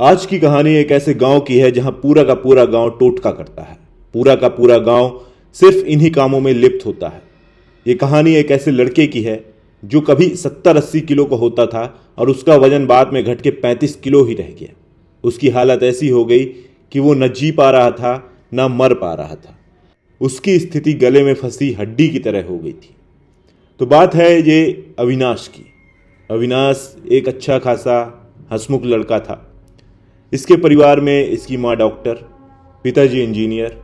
आज की कहानी एक ऐसे गांव की है जहां पूरा का पूरा गांव टोटका करता है। पूरा का पूरा गांव सिर्फ इन्हीं कामों में लिप्त होता है। ये कहानी एक ऐसे लड़के की है जो कभी 70-80 किलो का होता था और उसका वजन बाद में घट के 35 किलो ही रह गया। उसकी हालत ऐसी हो गई कि वो न जी पा रहा था न मर पा रहा था। उसकी स्थिति गले में फंसी हड्डी की तरह हो गई थी। तो बात है ये अविनाश की। अविनाश एक अच्छा खासा हंसमुख लड़का था। इसके परिवार में इसकी माँ डॉक्टर, पिताजी इंजीनियर,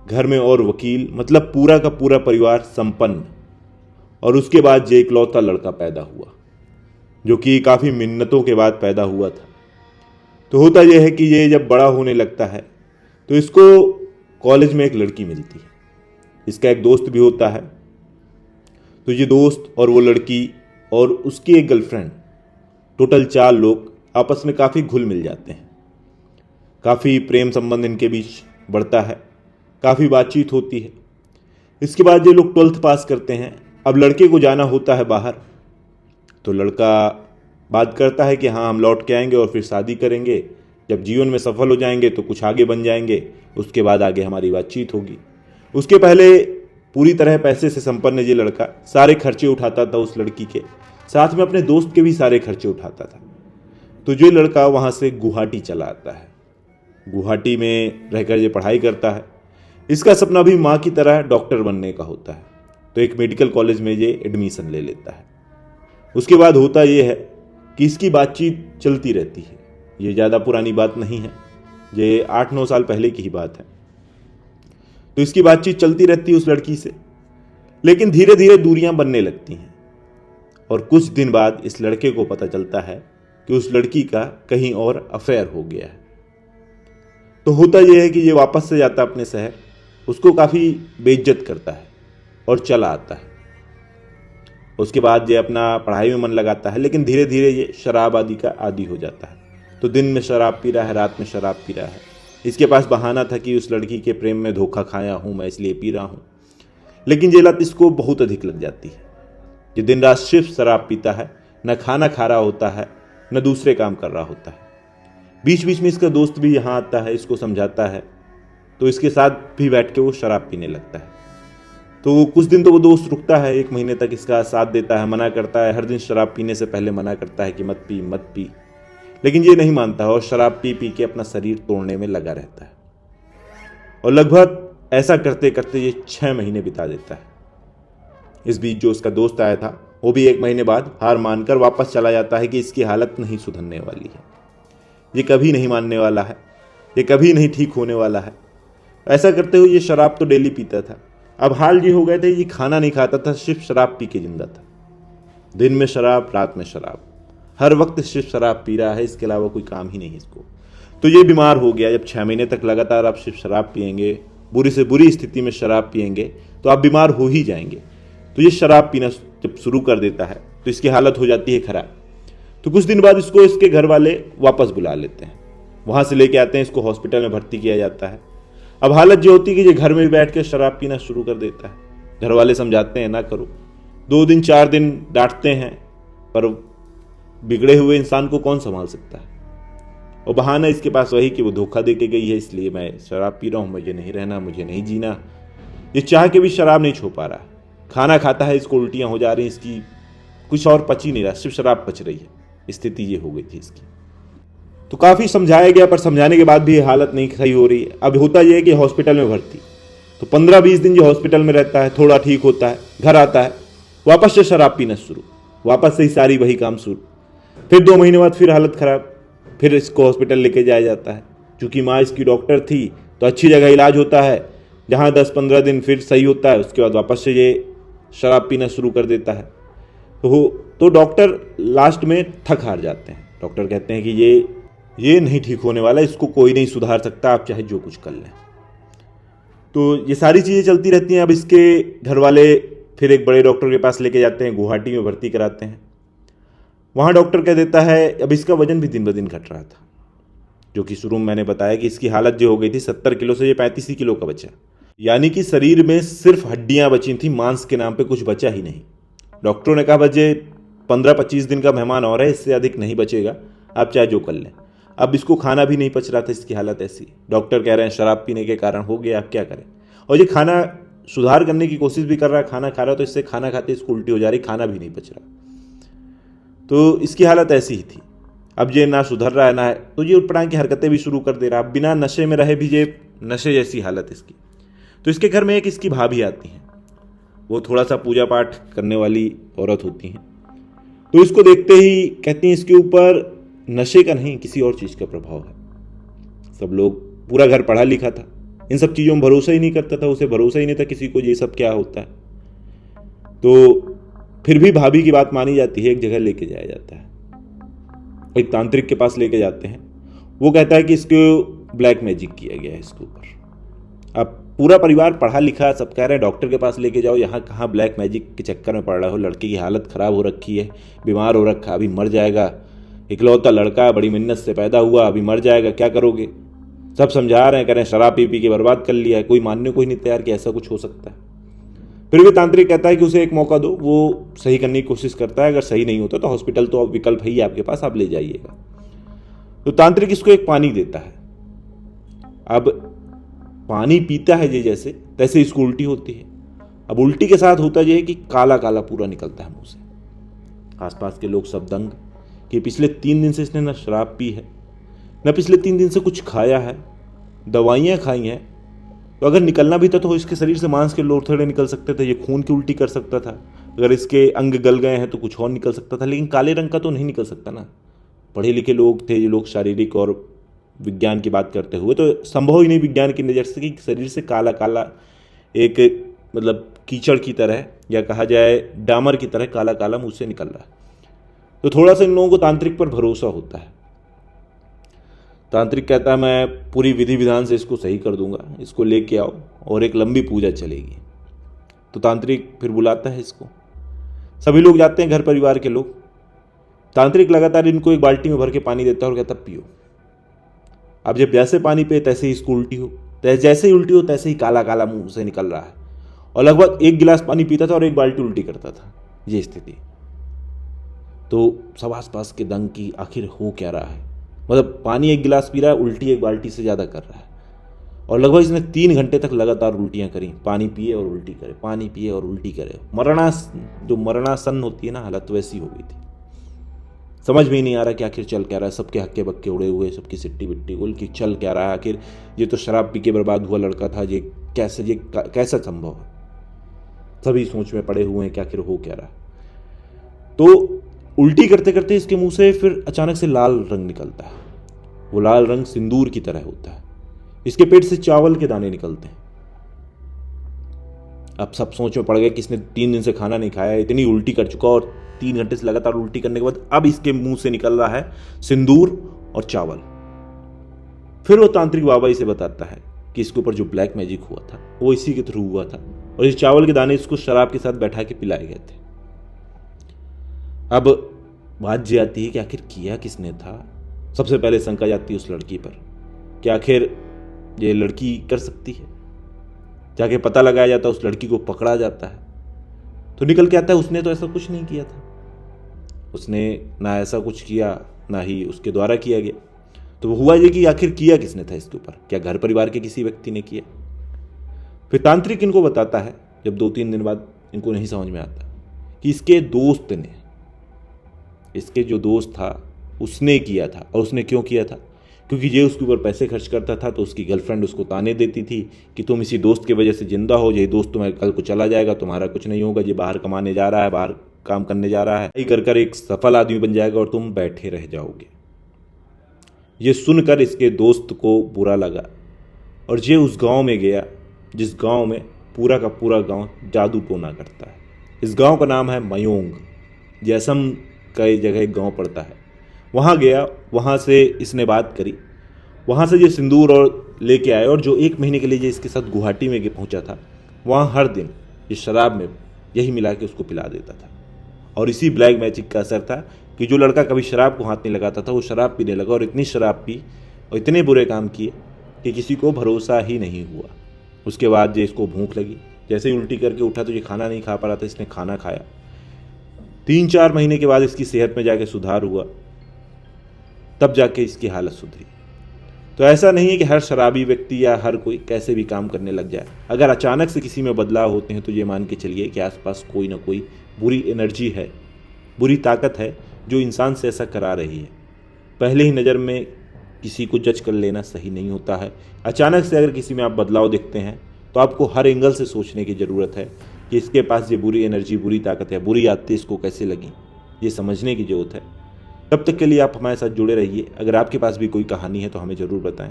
घर में और वकील, मतलब पूरा का पूरा परिवार संपन्न। और उसके बाद ये इकलौता लड़का पैदा हुआ जो कि काफ़ी मिन्नतों के बाद पैदा हुआ था। तो होता यह है कि ये जब बड़ा होने लगता है तो इसको कॉलेज में एक लड़की मिलती है। इसका एक दोस्त भी होता है। तो ये दोस्त और वो लड़की और उसकी एक गर्लफ्रेंड, टोटल 4 लोग आपस में काफ़ी घुल मिल जाते हैं। काफ़ी प्रेम संबंध इनके बीच बढ़ता है, काफ़ी बातचीत होती है। इसके बाद ये लोग 12th पास करते हैं। अब लड़के को जाना होता है बाहर। तो लड़का बात करता है कि हाँ, हम लौट के आएंगे और फिर शादी करेंगे। जब जीवन में सफल हो जाएंगे तो कुछ आगे बन जाएंगे, उसके बाद आगे हमारी बातचीत होगी। उसके पहले पूरी तरह पैसे से संपन्न ये लड़का सारे खर्चे उठाता था उस लड़की के, साथ में अपने दोस्त के भी सारे खर्चे उठाता था। तो जो लड़का वहाँ से गुवाहाटी चला आता है। गुवाहाटी में रहकर ये पढ़ाई करता है। इसका सपना भी माँ की तरह डॉक्टर बनने का होता है। तो एक मेडिकल कॉलेज में ये एडमिशन ले लेता है। उसके बाद होता ये है कि इसकी बातचीत चलती रहती है। ये ज़्यादा पुरानी बात नहीं है, ये 8-9 साल पहले की ही बात है। तो इसकी बातचीत चलती रहती है उस लड़की से, लेकिन धीरे धीरे दूरियां बनने लगती हैं। और कुछ दिन बाद इस लड़के को पता चलता है कि उस लड़की का कहीं और अफेयर हो गया है। तो होता यह है कि ये वापस से जाता अपने शहर, उसको काफ़ी बेइज्जत करता है और चला आता है। उसके बाद ये अपना पढ़ाई में मन लगाता है, लेकिन धीरे धीरे ये शराब आदि का आदी हो जाता है। तो दिन में शराब पी रहा है, रात में शराब पी रहा है। इसके पास बहाना था कि उस लड़की के प्रेम में धोखा खाया हूँ मैं, इसलिए पी रहा हूँ। लेकिन ये लत इसको बहुत अधिक लग जाती है। ये दिन रात सिर्फ शराब पीता है, न खाना खा रहा होता है न दूसरे काम कर रहा होता है। बीच बीच में इसका दोस्त भी यहाँ आता है, इसको समझाता है। तो इसके साथ भी बैठ के वो शराब पीने लगता है। तो कुछ दिन तो वो दोस्त रुकता है, 1 महीने तक इसका साथ देता है, मना करता है, हर दिन शराब पीने से पहले मना करता है कि मत पी मत पी। लेकिन ये नहीं मानता और शराब पी पी के अपना शरीर तोड़ने में लगा रहता है। और लगभग ऐसा करते करते ये 6 महीने बिता देता है। इस बीच जो उसका दोस्त आया था वो भी 1 महीने बाद हार मानकर वापस चला जाता है कि इसकी हालत नहीं सुधरने वाली है, ये कभी नहीं मानने वाला है, ये कभी नहीं ठीक होने वाला है। ऐसा करते हुए ये शराब तो डेली पीता था। अब हाल ये हो गए थे, ये खाना नहीं खाता था, सिर्फ शराब पी के जिंदा था। दिन में शराब, रात में शराब, हर वक्त सिर्फ शराब पी रहा है, इसके अलावा कोई काम ही नहीं इसको। तो ये बीमार हो गया। जब 6 महीने तक लगातार आप सिर्फ शराब पिएंगे, बुरी से बुरी स्थिति में शराब पिएंगे, तो आप बीमार हो ही जाएंगे। तो ये शराब पीना जब शुरू कर देता है तो इसकी हालत हो जाती है खराब। तो कुछ दिन बाद इसको इसके घर वाले वापस बुला लेते हैं, वहाँ से लेके आते हैं, इसको हॉस्पिटल में भर्ती किया जाता है। अब हालत जो होती है कि ये घर में भी बैठ के शराब पीना शुरू कर देता है। घर वाले समझाते हैं ना करो, 2 दिन 4 दिन डांटते हैं, पर बिगड़े हुए इंसान को कौन संभाल सकता है। और बहाना इसके पास वही कि वो धोखा दे के गई है, इसलिए मैं शराब पी रहा हूँ, मुझे नहीं रहना, मुझे नहीं जीना। ये चाह के भी शराब नहीं छो पा रहा। खाना खाता है, इसको उल्टियाँ हो जा रही हैं, इसकी कुछ और पच ही नहीं रहा, सिर्फ शराब पच रही है। स्थिति ये हो गई थी इसकी। तो काफ़ी समझाया गया, पर समझाने के बाद भी ये हालत नहीं सही हो रही है। अब होता यह है कि हॉस्पिटल में भर्ती। तो 15-20 दिन जो हॉस्पिटल में रहता है, थोड़ा ठीक होता है, घर आता है, वापस से शराब पीना शुरू, वापस से ही सारी वही काम शुरू। फिर 2 महीने बाद फिर हालत ख़राब, फिर इसको हॉस्पिटल लेके जाया जाता है। चूँकि माँ इसकी डॉक्टर थी तो अच्छी जगह इलाज होता है, जहाँ 10-15 दिन फिर सही होता है। उसके बाद वापस से ये शराब पीना शुरू कर देता है। तो डॉक्टर लास्ट में थक हार जाते हैं। डॉक्टर कहते हैं कि ये नहीं ठीक होने वाला, इसको कोई नहीं सुधार सकता, आप चाहे जो कुछ कर लें। तो ये सारी चीज़ें चलती रहती हैं। अब इसके घर वाले फिर एक बड़े डॉक्टर के पास लेके जाते हैं, गुवाहाटी में भर्ती कराते हैं। वहाँ डॉक्टर कह देता है, अब इसका वजन भी दिन ब दिन घट रहा था, जो कि शुरू में मैंने बताया कि इसकी हालत जो हो गई थी 70 किलो से ये 35 किलो का बचा। यानी कि शरीर में सिर्फ हड्डियाँ बची थी, मांस के नाम पे कुछ बचा ही नहीं। डॉक्टरों ने कहा बस ये 15-25 दिन का मेहमान और है, इससे अधिक नहीं बचेगा, आप चाहे जो कर लें। अब इसको खाना भी नहीं पच रहा था, इसकी हालत ऐसी। डॉक्टर कह रहे हैं शराब पीने के कारण हो गया, अब क्या करें। और ये खाना सुधार करने की कोशिश भी कर रहा है, खाना खा रहा है, तो इससे खाना खाते इसको उल्टी हो जा रही, खाना भी नहीं पच रहा। तो इसकी हालत ऐसी ही थी। अब ये ना सुधर रहा है ना है, तो ये उटपटांग की हरकतें भी शुरू कर दे रहा है। बिना नशे में रहे भी ये नशे जैसी हालत इसकी। तो इसके घर में एक इसकी भाभी आती हैं, वो थोड़ा सा पूजा पाठ करने वाली औरत होती हैं। तो इसको देखते ही कहती हैं इसके ऊपर नशे का नहीं किसी और चीज़ का प्रभाव है। सब लोग, पूरा घर पढ़ा लिखा था, इन सब चीज़ों में भरोसा ही नहीं करता था, उसे भरोसा ही नहीं था किसी को ये सब क्या होता है। तो फिर भी भाभी की बात मानी जाती है, एक जगह लेके जाया जाता है, एक तांत्रिक के पास लेके जाते हैं। वो कहता है कि इसको ब्लैक मैजिक किया गया है इसके ऊपर। अब पूरा परिवार पढ़ा लिखा, सब कह रहे हैं डॉक्टर के पास लेके जाओ, यहाँ कहाँ ब्लैक मैजिक के चक्कर में पड़ रहा हो, लड़के की हालत ख़राब हो रखी है, बीमार हो रखा, अभी मर जाएगा, इकलौता लड़का, बड़ी मिन्नत से पैदा हुआ, अभी मर जाएगा, क्या करोगे। सब समझा रहे हैं, कह रहे हैं शराब पी पी के बर्बाद कर लिया है। कोई मानने को ही नहीं तैयार कि ऐसा कुछ हो सकता है। फिर भी तांत्रिक कहता है कि उसे एक मौका दो, वो सही करने की कोशिश करता है। अगर सही नहीं होता तो हॉस्पिटल तो अब विकल्प है ही आपके पास, आप ले जाइएगा। तो तांत्रिक इसको एक पानी देता है। अब पानी पीता है ये जैसे तैसे इसको उल्टी होती है। अब उल्टी के साथ होता यह है कि काला काला पूरा निकलता है मुंह से। आसपास के लोग सब दंग कि पिछले 3 दिन से इसने न शराब पी है, न पिछले 3 दिन से कुछ खाया है, दवाइयाँ खाई हैं। तो अगर निकलना भी था तो इसके शरीर से मांस के लोथड़े निकल सकते थे, ये खून की उल्टी कर सकता था। अगर इसके अंग गल गए हैं तो कुछ और निकल सकता था, लेकिन काले रंग का तो नहीं निकल सकता ना। पढ़े लिखे लोग थे ये लोग, शारीरिक और विज्ञान की बात करते हुए, तो संभव ही नहीं विज्ञान की नज़र से कि शरीर से काला काला एक मतलब कीचड़ की तरह या कहा जाए डामर की तरह काला काला मुंह से निकल रहा है। तो थोड़ा सा इन लोगों को तांत्रिक पर भरोसा होता है। तांत्रिक कहता है मैं पूरी विधि विधान से इसको सही कर दूंगा, इसको लेके आओ और एक लंबी पूजा चलेगी। तो तांत्रिक फिर बुलाता है इसको, सभी लोग जाते हैं, घर परिवार के लोग। तांत्रिक लगातार इनको एक बाल्टी में भर के पानी देता है और कहता पियो। अब जब जैसे पानी पे तैसे ही इसको उल्टी हो, जैसे ही उल्टी हो तैसे ही काला काला मुंह से निकल रहा है। और लगभग 1 गिलास पानी पीता था और 1 बाल्टी उल्टी करता था, ये स्थिति। तो सब आसपास के दंग की आखिर हो क्या रहा है, मतलब पानी 1 गिलास पी रहा है, उल्टी 1 बाल्टी से ज़्यादा कर रहा है। और लगभग इसने 3 घंटे तक लगातार उल्टियाँ करी, पानी पिए और उल्टी करे, पानी पिए और उल्टी करे। मरणासन होती है ना हालत, वैसी हो गई थी। समझ में ही नहीं आ रहा कि आखिर चल क्या रहा है। सबके हक्के बक्के उड़े हुए, सबकी सिट्टी बिट्टी उल की चल क्या रहा है आखिर। ये तो शराब पी के बर्बाद हुआ लड़का था, ये कैसा संभव है। सभी सोच में पड़े हुए हैं कि आखिर हो क्या रहा है। तो उल्टी करते करते इसके मुंह से फिर अचानक से लाल रंग निकलता है। वो लाल रंग सिंदूर की तरह होता है। इसके पेट से चावल के दाने निकलते हैं। अब सब सोच में पड़ गए कि इसने 3 दिन से खाना नहीं खाया, इतनी उल्टी कर चुका, और 3 घंटे से लगातार उल्टी करने के बाद अब इसके मुंह से निकल रहा है सिंदूर और चावल। फिर वो तांत्रिक बाबा इसे बताता है कि इसके ऊपर जो ब्लैक मैजिक हुआ था वो इसी के थ्रू हुआ था, और इस चावल के दाने इसको शराब के साथ बैठा के पिलाए गए थे। अब बात ये आती है कि आखिर किया किसने था। सबसे पहले शंका जाती है उस लड़की पर कि आखिर ये लड़की कर सकती है। जाके पता लगाया जाता है, उस लड़की को पकड़ा जाता है, तो निकल के आता है उसने तो ऐसा कुछ नहीं किया था। उसने ना ऐसा कुछ किया, ना ही उसके द्वारा किया गया। तो हुआ ये कि आखिर किया किसने था इसके ऊपर, क्या घर परिवार के किसी व्यक्ति ने किया। फिर तांत्रिक इनको बताता है, जब 2-3 दिन बाद इनको नहीं समझ में आता, कि इसके दोस्त ने, इसके जो दोस्त था उसने किया था। और उसने क्यों किया था, क्योंकि ये उसके ऊपर पैसे खर्च करता था, तो उसकी गर्लफ्रेंड उसको ताने देती थी कि तुम इसी दोस्त की वजह से जिंदा हो, ये दोस्त तुम्हारे कल को चला जाएगा, तुम्हारा कुछ नहीं होगा, ये बाहर कमाने जा रहा है, बाहर काम करने जा रहा है, यही कर कर एक सफल आदमी बन जाएगा और तुम बैठे रह जाओगे। ये सुनकर इसके दोस्त को बुरा लगा और ये उस गांव में गया जिस गांव में पूरा का पूरा गांव जादू टोना करता है। इस गांव का नाम है मयोंग, जैसम का जगह एक गांव पड़ता है। वहाँ गया, वहाँ से इसने बात करी, वहाँ से ये सिंदूर और लेके आए, और जो 1 महीने के लिए ये इसके साथ गुवाहाटी में पहुँचा था, वहाँ हर दिन ये शराब में यही मिला के उसको पिला देता था। और इसी ब्लैक मैजिक का असर था कि जो लड़का कभी शराब को हाथ नहीं लगाता था वो शराब पीने लगा, और इतनी शराब पी और इतने बुरे काम किए कि किसी को भरोसा ही नहीं हुआ। उसके बाद जो इसको भूख लगी, जैसे ही उल्टी करके उठा तो ये खाना नहीं खा पा रहा था, इसने खाना खाया। 3-4 महीने के बाद इसकी सेहत में जाके सुधार हुआ। तब जाके इसकी हालत सुधरी। तो ऐसा नहीं है कि हर शराबी व्यक्ति या हर कोई कैसे भी काम करने लग जाए। अगर अचानक से किसी में बदलाव होते हैं तो ये मान के चलिए कि आसपास कोई ना कोई बुरी एनर्जी है, बुरी ताकत है जो इंसान से ऐसा करा रही है। पहले ही नज़र में किसी को जज कर लेना सही नहीं होता है। अचानक से अगर किसी में आप बदलाव देखते हैं तो आपको हर एंगल से सोचने की ज़रूरत है कि इसके पास ये बुरी एनर्जी, बुरी ताकत है, बुरी आदतें इसको कैसे लगी, ये समझने की ज़रूरत है। तब तक के लिए आप हमारे साथ जुड़े रहिए। अगर आपके पास भी कोई कहानी है तो हमें ज़रूर बताएं,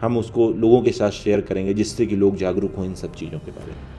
हम उसको लोगों के साथ शेयर करेंगे जिससे कि लोग जागरूक हों इन सब चीज़ों के बारे में।